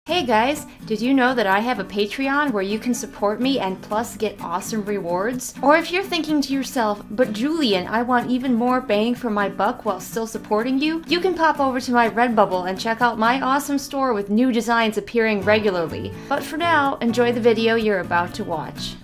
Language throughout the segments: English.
Hey guys, did you know that I have a Patreon where you can support me and plus get awesome rewards? Or if you're thinking to yourself, but Julian, I want even more bang for my buck while still supporting you, you can pop over to my Redbubble and check out my awesome store with new designs appearing regularly. But for now, enjoy the video you're about to watch.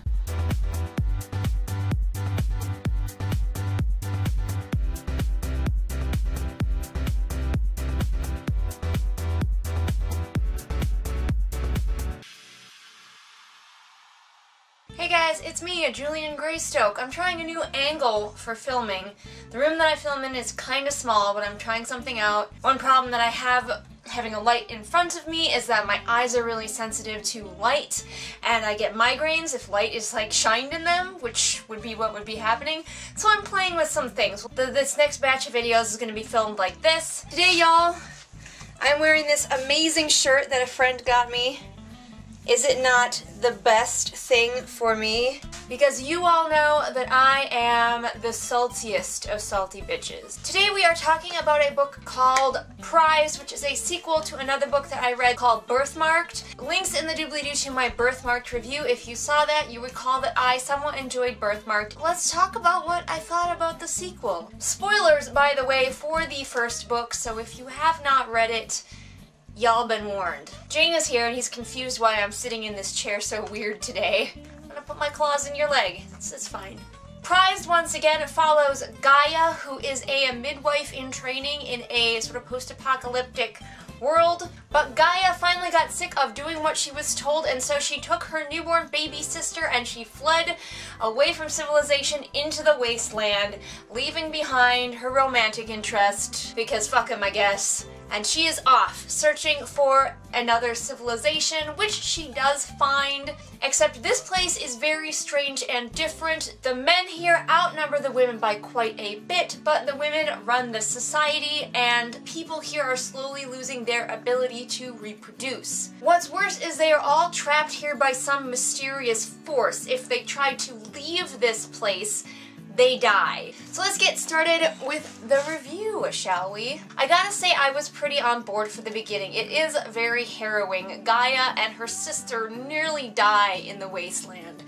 Hey guys, it's me, Julian Greystoke. I'm trying a new angle for filming. The room that I film in is kind of small, but I'm trying something out. One problem that I have having a light in front of me is that my eyes are really sensitive to light, and I get migraines if light is like shined in them, which would be what would be happening. So I'm playing with some things. This next batch of videos is going to be filmed like this. Today, y'all, I'm wearing this amazing shirt that a friend got me. Is it not the best thing for me? Because you all know that I am the saltiest of salty bitches. Today we are talking about a book called Prize, which is a sequel to another book that I read called Birthmarked. Links in the doobly-doo to my Birthmarked review. If you saw that, you recall that I somewhat enjoyed Birthmarked. Let's talk about what I thought about the sequel. Spoilers, by the way, for the first book, so if you have not read it, y'all been warned. Jane is here and he's confused why I'm sitting in this chair so weird today. I'm gonna put my claws in your leg. It's fine. Prized, once again, follows Gaia, who is a midwife in training in a sort of post-apocalyptic world. But Gaia finally got sick of doing what she was told, and so she took her newborn baby sister and she fled away from civilization into the wasteland, leaving behind her romantic interest, because fuck him, I guess. And she is off, searching for another civilization, which she does find, except this place is very strange and different. The men here outnumber the women by quite a bit, but the women run the society, and people here are slowly losing their ability to reproduce. What's worse is they are all trapped here by some mysterious force. If they try to leave this place, they die. So let's get started with the review, shall we? I gotta say I was pretty on board for the beginning. It is very harrowing. Gaia and her sister nearly die in the wasteland,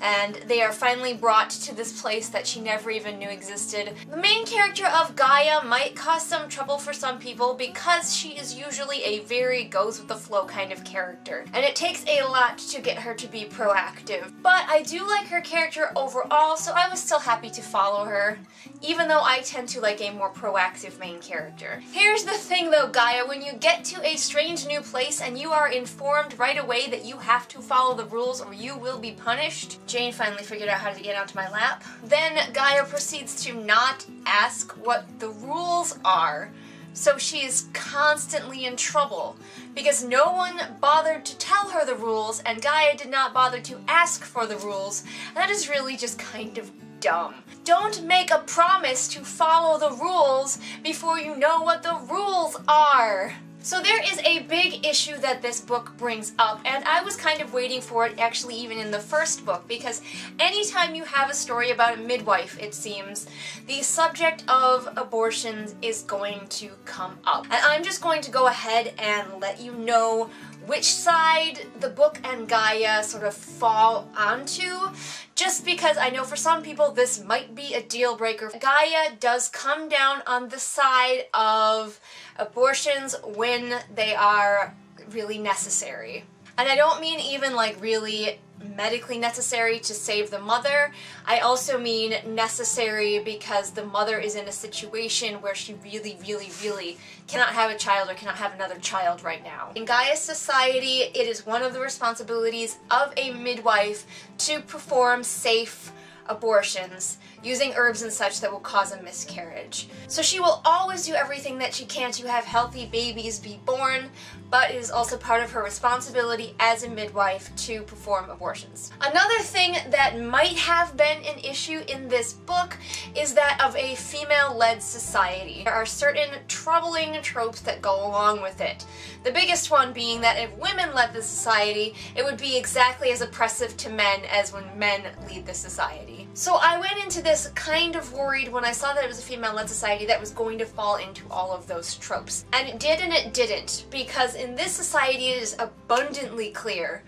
and they are finally brought to this place that she never even knew existed. The main character of Gaia might cause some trouble for some people because she is usually a very goes-with-the-flow kind of character, and it takes a lot to get her to be proactive. But I do like her character overall, so I was still happy to follow her, even though I tend to like a more proactive main character. Here's the thing though, Gaia, when you get to a strange new place and you are informed right away that you have to follow the rules or you will be punished, Jane finally figured out how to get onto my lap, then Gaia proceeds to not ask what the rules are. So she is constantly in trouble because no one bothered to tell her the rules and Gaia did not bother to ask for the rules. And that is really just kind of dumb. Don't make a promise to follow the rules before you know what the rules are. So there is a big issue that this book brings up, and I was kind of waiting for it actually even in the first book, because anytime you have a story about a midwife, it seems, the subject of abortions is going to come up. And I'm just going to go ahead and let you know which side the book and Gaia sort of fall onto, just because I know for some people this might be a deal breaker. Gaia does come down on the side of abortions when they are really necessary. And I don't mean even like really medically necessary to save the mother. I also mean necessary because the mother is in a situation where she really cannot have a child or cannot have another child right now. In Gaia's society, it is one of the responsibilities of a midwife to perform safe abortions using herbs and such that will cause a miscarriage. So she will always do everything that she can to have healthy babies be born, but it is also part of her responsibility as a midwife to perform abortions. Another thing that might have been an issue in this book is that of a female-led society. There are certain troubling tropes that go along with it. The biggest one being that if women led the society, it would be exactly as oppressive to men as when men lead the society. So I went into this kind of worried when I saw that it was a female-led society that was going to fall into all of those tropes. And it did and it didn't, because in this society it is abundantly clear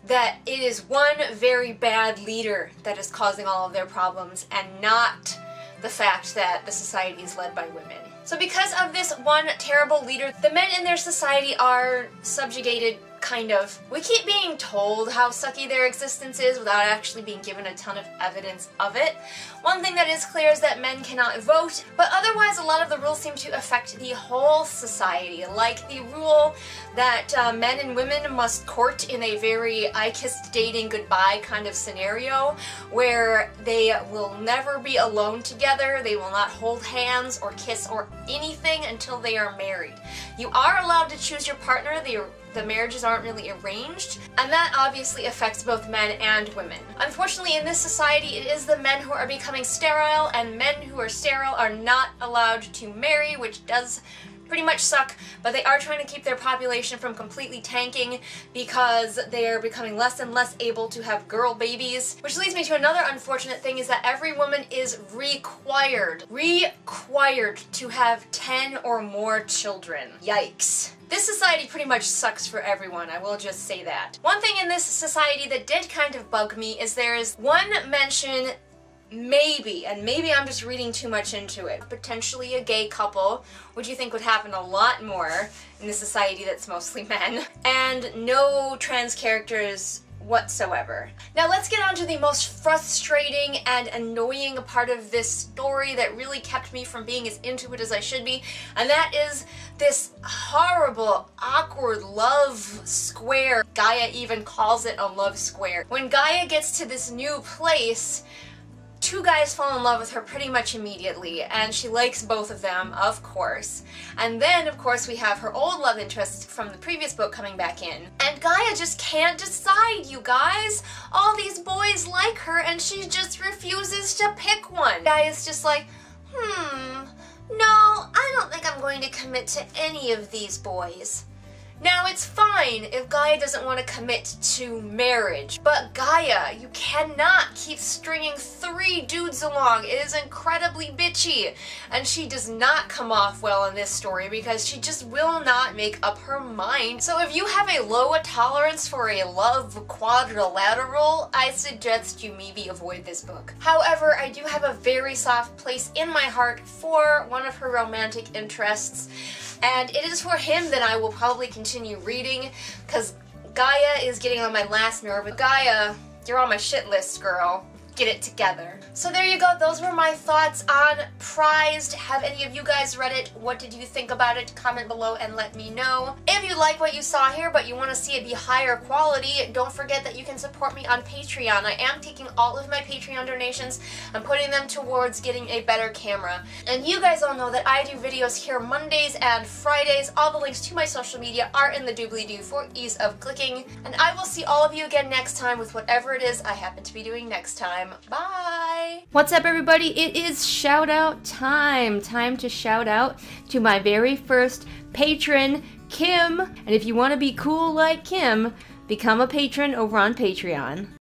that it is one very bad leader that is causing all of their problems, and not the fact that the society is led by women. So because of this one terrible leader, the men in their society are subjugated, kind of. We keep being told how sucky their existence is without actually being given a ton of evidence of it. One thing that is clear is that men cannot vote, but otherwise a lot of the rules seem to affect the whole society, like the rule that men and women must court in a very I kissed dating goodbye kind of scenario, where they will never be alone together, they will not hold hands or kiss or anything until they are married. You are allowed to choose your partner, the marriages aren't really arranged, and that obviously affects both men and women. Unfortunately, in this society, it is the men who are becoming sterile, and men who are sterile are not allowed to marry, which does pretty much suck, but they are trying to keep their population from completely tanking because they are becoming less and less able to have girl babies. Which leads me to another unfortunate thing, is that every woman is required to have 10 or more children. Yikes. This society pretty much sucks for everyone, I will just say that. One thing in this society that did kind of bug me is there is one mention, maybe, and maybe I'm just reading too much into it, potentially a gay couple, which you think would happen a lot more in a society that's mostly men, and no trans characters whatsoever. Now let's get on to the most frustrating and annoying part of this story that really kept me from being as into it as I should be, and that is this horrible, awkward love square. Gaia even calls it a love square. When Gaia gets to this new place, two guys fall in love with her pretty much immediately, and she likes both of them, of course. And then, of course, we have her old love interest from the previous book coming back in. And Gaia just can't decide, you guys! All these boys like her, and she just refuses to pick one. Gaia's just like, no, I don't think I'm going to commit to any of these boys. Now, it's fine if Gaia doesn't want to commit to marriage, but Gaia, you cannot keep stringing 3 dudes along. It is incredibly bitchy, and she does not come off well in this story because she just will not make up her mind. So if you have a low tolerance for a love quadrilateral, I suggest you maybe avoid this book. However, I do have a very soft place in my heart for one of her romantic interests, and it is for him that I will probably continue reading, because Gaia is getting on my last nerve. Gaia, you're on my shit list, girl. Get it together. So there you go, those were my thoughts on Prized. Have any of you guys read it? What did you think about it? Comment below and let me know. If you like what you saw here but you want to see it be higher quality, don't forget that you can support me on Patreon. I am taking all of my Patreon donations and putting them towards getting a better camera. And you guys all know that I do videos here Mondays and Fridays. All the links to my social media are in the doobly-doo for ease of clicking. And I will see all of you again next time with whatever it is I happen to be doing next time. Bye! What's up, everybody? It is shout out time! Time to shout out to my very first patron, Kim. And if you want to be cool like Kim, become a patron over on Patreon.